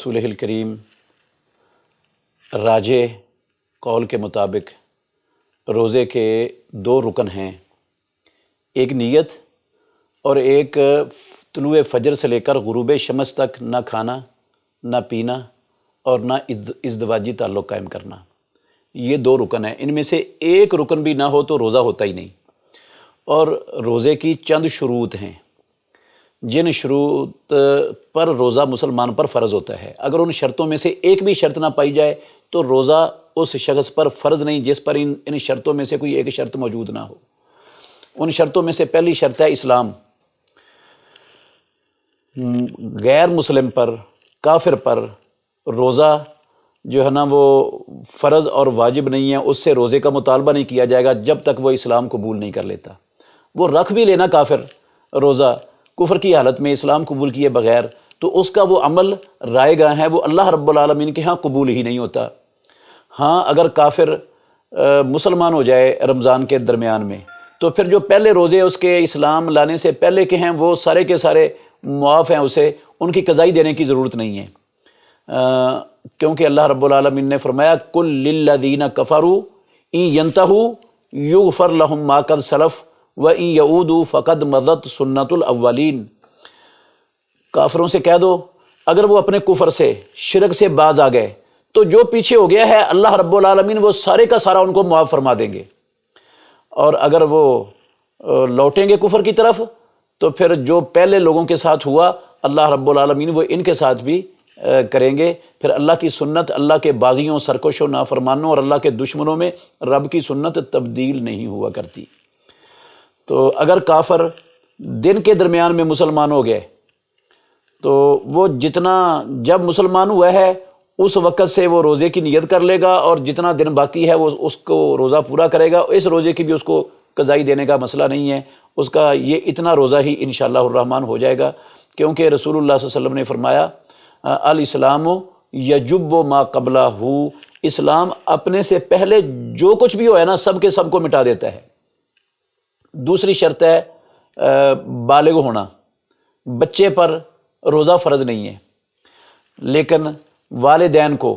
رسولہ الکریم راجح قول کے مطابق روزے کے دو رکن ہیں، ایک نیت اور ایک طلوع فجر سے لے کر غروب شمس تک نہ کھانا نہ پینا اور نہ ازدواجی تعلق قائم کرنا۔ یہ دو رکن ہیں، ان میں سے ایک رکن بھی نہ ہو تو روزہ ہوتا ہی نہیں۔ اور روزے کی چند شروط ہیں جن شروط پر روزہ مسلمان پر فرض ہوتا ہے۔ اگر ان شرطوں میں سے ایک بھی شرط نہ پائی جائے تو روزہ اس شخص پر فرض نہیں جس پر ان شرطوں میں سے کوئی ایک شرط موجود نہ ہو۔ ان شرطوں میں سے پہلی شرط ہے اسلام۔ غیر مسلم پر، کافر پر روزہ جو ہے نا وہ فرض اور واجب نہیں ہے، اس سے روزے کا مطالبہ نہیں کیا جائے گا جب تک وہ اسلام قبول نہیں کر لیتا۔ وہ رکھ بھی لینا کافر روزہ کفر کی حالت میں اسلام قبول کیے بغیر، تو اس کا وہ عمل رائے گاہ ہے، وہ اللہ رب العالمین کے ہاں قبول ہی نہیں ہوتا۔ ہاں اگر کافر مسلمان ہو جائے رمضان کے درمیان میں تو پھر جو پہلے روزے اس کے اسلام لانے سے پہلے کے ہیں وہ سارے کے سارے معاف ہیں، اسے ان کی قضائی دینے کی ضرورت نہیں ہے، کیونکہ اللہ رب العالمین نے فرمایا کل للذین کفروا ان ینتہوا یغفر لہم ما قد سلف وَإِن يَعُودُوا فَقَدْ مَضَتْ سُنَّتُ الْأَوَّلِينَ۔ کافروں سے کہہ دو اگر وہ اپنے کفر سے، شرک سے باز آ گئے تو جو پیچھے ہو گیا ہے اللہ رب العالمین وہ سارے کا سارا ان کو معاف فرما دیں گے، اور اگر وہ لوٹیں گے کفر کی طرف تو پھر جو پہلے لوگوں کے ساتھ ہوا اللہ رب العالمین وہ ان کے ساتھ بھی کریں گے۔ پھر اللہ کی سنت اللہ کے باغیوں، سرکشوں، نافرمانوں اور اللہ کے دشمنوں میں رب کی سنت تبدیل نہیں ہوا کرتی۔ تو اگر کافر دن کے درمیان میں مسلمان ہو گئے تو وہ جتنا جب مسلمان ہوا ہے اس وقت سے وہ روزے کی نیت کر لے گا، اور جتنا دن باقی ہے وہ اس کو روزہ پورا کرے گا۔ اس روزے کی بھی اس کو قضائی دینے کا مسئلہ نہیں ہے، اس کا یہ اتنا روزہ ہی انشاءاللہ الرحمن ہو جائے گا، کیونکہ رسول اللہ صلی اللہ علیہ وسلم نے فرمایا الاسلام یجب ما قبلہ، اسلام اپنے سے پہلے جو کچھ بھی ہو ہے نا سب کے سب کو مٹا دیتا ہے۔ دوسری شرط ہے بالغ ہونا۔ بچے پر روزہ فرض نہیں ہے، لیکن والدین کو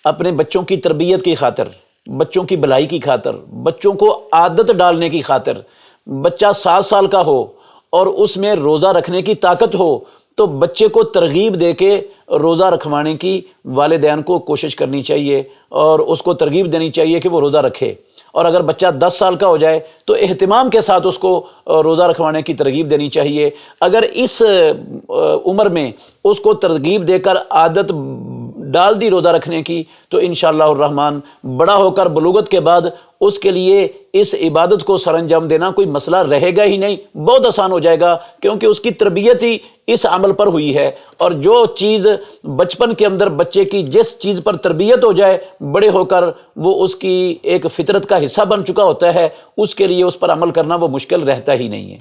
اپنے بچوں کی تربیت کی خاطر، بچوں کی بھلائی کی خاطر، بچوں کو عادت ڈالنے کی خاطر، بچہ 7 سال کا ہو اور اس میں روزہ رکھنے کی طاقت ہو تو بچے کو ترغیب دے کے روزہ رکھوانے کی والدین کو کوشش کرنی چاہیے اور اس کو ترغیب دینی چاہیے کہ وہ روزہ رکھے۔ اور اگر بچہ 10 سال کا ہو جائے تو اہتمام کے ساتھ اس کو روزہ رکھوانے کی ترغیب دینی چاہیے۔ اگر اس عمر میں اس کو ترغیب دے کر عادت ڈال دی روزہ رکھنے کی تو انشاءاللہ الرحمن بڑا ہو کر بلوغت کے بعد اس کے لیے اس عبادت کو سر انجام دینا کوئی مسئلہ رہے گا ہی نہیں، بہت آسان ہو جائے گا، کیونکہ اس کی تربیت ہی اس عمل پر ہوئی ہے۔ اور جو چیز بچپن کے اندر بچے کی جس چیز پر تربیت ہو جائے بڑے ہو کر وہ اس کی ایک فطرت کا حصہ بن چکا ہوتا ہے، اس کے لیے اس پر عمل کرنا وہ مشکل رہتا ہی نہیں ہے۔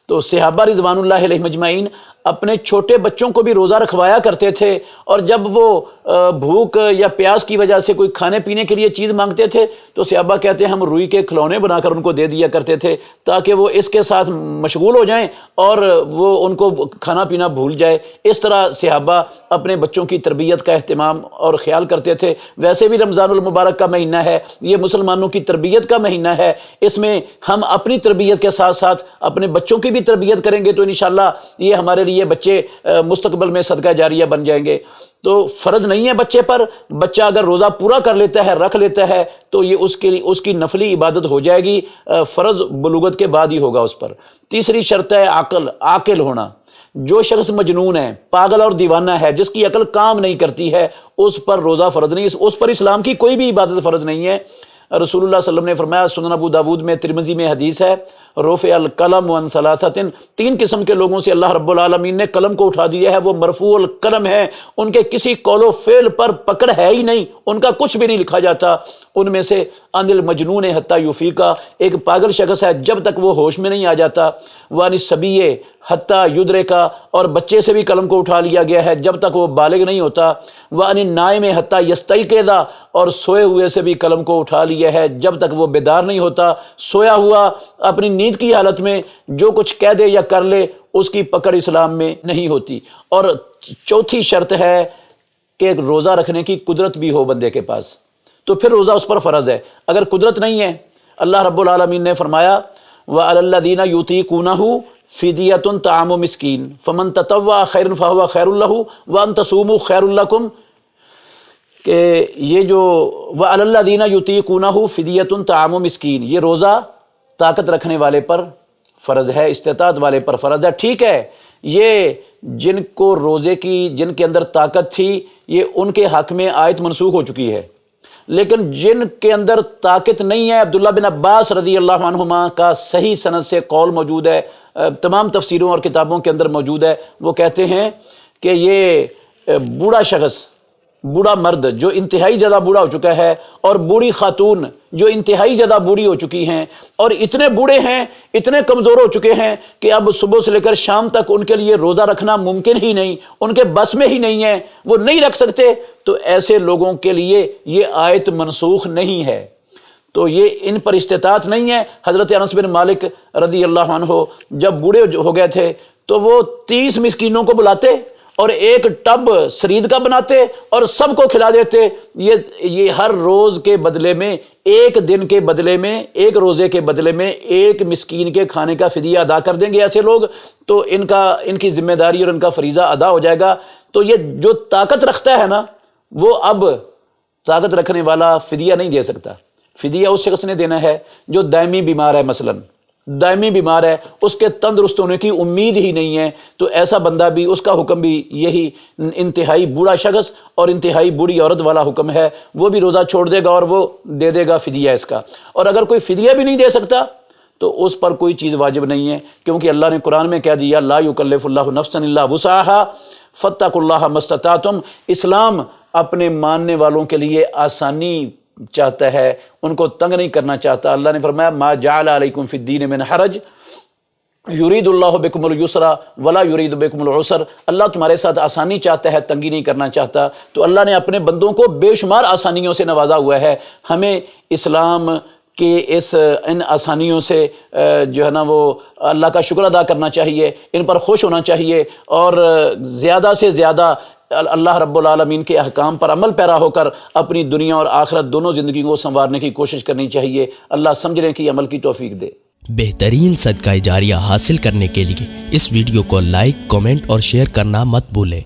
تو صحابہ رضوان اللہ علیہ مجمعین اپنے چھوٹے بچوں کو بھی روزہ رکھوایا کرتے تھے، اور جب وہ بھوک یا پیاس کی وجہ سے کوئی کھانے پینے کے لیے چیز مانگتے تھے تو صحابہ کہتے ہیں ہم روئی کے کھلونے بنا کر ان کو دے دیا کرتے تھے تاکہ وہ اس کے ساتھ مشغول ہو جائیں اور وہ ان کو کھانا پینا بھول جائے۔ اس طرح صحابہ اپنے بچوں کی تربیت کا اہتمام اور خیال کرتے تھے۔ ویسے بھی رمضان المبارک کا مہینہ ہے، یہ مسلمانوں کی تربیت کا مہینہ ہے، اس میں ہم اپنی تربیت کے ساتھ ساتھ اپنے بچوں کی بھی تربیت کریں گے تو انشاءاللہ یہ ہمارے لیے بچے مستقبل میں صدقہ جاریہ بن جائیں گے۔ تو فرض نہیں ہے بچے پر، بچہ اگر روزہ پورا کر لیتا ہے، رکھ لیتا ہے تو یہ اس کی نفلی عبادت ہو جائے گی، فرض بلوغت کے بعد ہی ہوگا اس پر۔ تیسری شرط ہے عاقل ہونا۔ جو شخص مجنون ہے، پاگل اور دیوانہ ہے، جس کی عقل کام نہیں کرتی ہے، اس پر روزہ فرض نہیں، اس پر اسلام کی کوئی بھی عبادت فرض نہیں ہے۔ رسول اللہ صلی اللہ علیہ وسلم نے فرمایا، سنن ابو داود میں، ترمذی میں حدیث ہے، رفع القلم عن ثلاثۃ، 3 قسم کے لوگوں سے اللہ رب العالمین نے قلم کو اٹھا دیا ہے، وہ مرفوع القلم ہے، ان کے کسی قول و فعل پر پکڑ ہے ہی نہیں، ان کا کچھ بھی نہیں لکھا جاتا۔ ان میں سے عن المجنون حتی یفیقا، ایک پاگل شخص ہے جب تک وہ ہوش میں نہیں آ جاتا، وعن الصبی حتی یدرکا، اور بچے سے بھی قلم کو اٹھا لیا گیا ہے جب تک وہ بالغ نہیں ہوتا، وعن النائم حتی یستیقظ، اور سوئے ہوئے سے بھی قلم کو اٹھا لیا ہے جب تک وہ بیدار نہیں ہوتا۔ سویا ہوا اپنی نیند کی حالت میں جو کچھ کہہ دے یا کر لے اس کی پکڑ اسلام میں نہیں ہوتی۔ اور چوتھی شرط ہے کہ روزہ رکھنے کی قدرت بھی ہو بندے کے پاس، تو پھر روزہ اس پر فرض ہے۔ اگر قدرت نہیں ہے، اللہ رب العالمین نے فرمایا وَعَلَى الَّذِينَ يُطِيقُونَهُ فِدْيَةٌ طَعَامُ مِسْكِينٍ فَمَن تَطَوَّعَ خَيْرًا فَهُوَ خَيْرٌ لَهُ وَأَن تَصُومُوا خَيْرٌ لَكُمْ، کہ یہ جو وَعَلَى الَّذِينَ يُطِيقُونَهُ فِدْيَةٌ طَعَامُ مِسْكِينٍ، یہ روزہ طاقت رکھنے والے پر فرض ہے، استطاعت والے پر فرض ہے۔ ٹھیک ہے، یہ جن کو روزے کی، جن کے اندر طاقت تھی، یہ ان کے حق میں آیت منسوخ ہو چکی ہے، لیکن جن کے اندر طاقت نہیں ہے، عبداللہ بن عباس رضی اللہ عنہما کا صحیح سند سے قول موجود ہے، تمام تفسیروں اور کتابوں کے اندر موجود ہے، وہ کہتے ہیں کہ یہ بوڑھا شخص، بوڑھا مرد جو انتہائی زیادہ بوڑھا ہو چکا ہے، اور بوڑھی خاتون جو انتہائی زیادہ بوڑھی ہو چکی ہیں، اور اتنے بوڑھے ہیں، اتنے کمزور ہو چکے ہیں کہ اب صبح سے لے کر شام تک ان کے لیے روزہ رکھنا ممکن ہی نہیں، ان کے بس میں ہی نہیں ہے، وہ نہیں رکھ سکتے، تو ایسے لوگوں کے لیے یہ آیت منسوخ نہیں ہے، تو یہ ان پر استطاعت نہیں ہے۔ حضرت انس بن مالک رضی اللہ عنہ جب بوڑھے ہو گئے تھے تو وہ 30 مسکینوں کو بلاتے اور ایک ٹب سرید کا بناتے اور سب کو کھلا دیتے۔ یہ ہر روز کے بدلے میں، ایک دن کے بدلے میں، ایک روزے کے بدلے میں ایک مسکین کے کھانے کا فدیہ ادا کر دیں گے ایسے لوگ، تو ان کی ذمہ داری اور ان کا فریضہ ادا ہو جائے گا۔ تو یہ جو طاقت رکھتا ہے نا، وہ اب طاقت رکھنے والا فدیہ نہیں دے سکتا۔ فدیہ اس شخص نے دینا ہے جو دائمی بیمار ہے، مثلا دائمی بیمار ہے، اس کے تندرست ہونے کی امید ہی نہیں ہے، تو ایسا بندہ بھی، اس کا حکم بھی یہی انتہائی بوڑھا شخص اور انتہائی بوڑھی عورت والا حکم ہے، وہ بھی روزہ چھوڑ دے گا اور وہ دے دے گا فدیہ اس کا۔ اور اگر کوئی فدیہ بھی نہیں دے سکتا تو اس پر کوئی چیز واجب نہیں ہے، کیونکہ اللہ نے قرآن میں کہہ دیا لا یکلف اللہ نفسا الا وسعها فاتقوا اللہ ما استطعتم۔ اسلام اپنے ماننے والوں کے لیے آسانی چاہتا ہے، ان کو تنگ نہیں کرنا چاہتا۔ اللہ نے فرمایا ما جعل علیکم فی الدین من حرج یرید اللہ بکم الیسر ولا یرید بکم العسر۔ اللہ تمہارے ساتھ آسانی چاہتا ہے، تنگی نہیں کرنا چاہتا۔ تو اللہ نے اپنے بندوں کو بے شمار آسانیوں سے نوازا ہوا ہے، ہمیں اسلام کہ ان آسانیوں سے جو ہے نا وہ اللہ کا شکر ادا کرنا چاہیے، ان پر خوش ہونا چاہیے، اور زیادہ سے زیادہ اللہ رب العالمین کے احکام پر عمل پیرا ہو کر اپنی دنیا اور آخرت دونوں زندگی کو سنوارنے کی کوشش کرنی چاہیے۔ اللہ سمجھنے کی، عمل کی توفیق دے۔ بہترین صدقہ جاریہ حاصل کرنے کے لیے اس ویڈیو کو لائک، کمنٹ اور شیئر کرنا مت بھولیں۔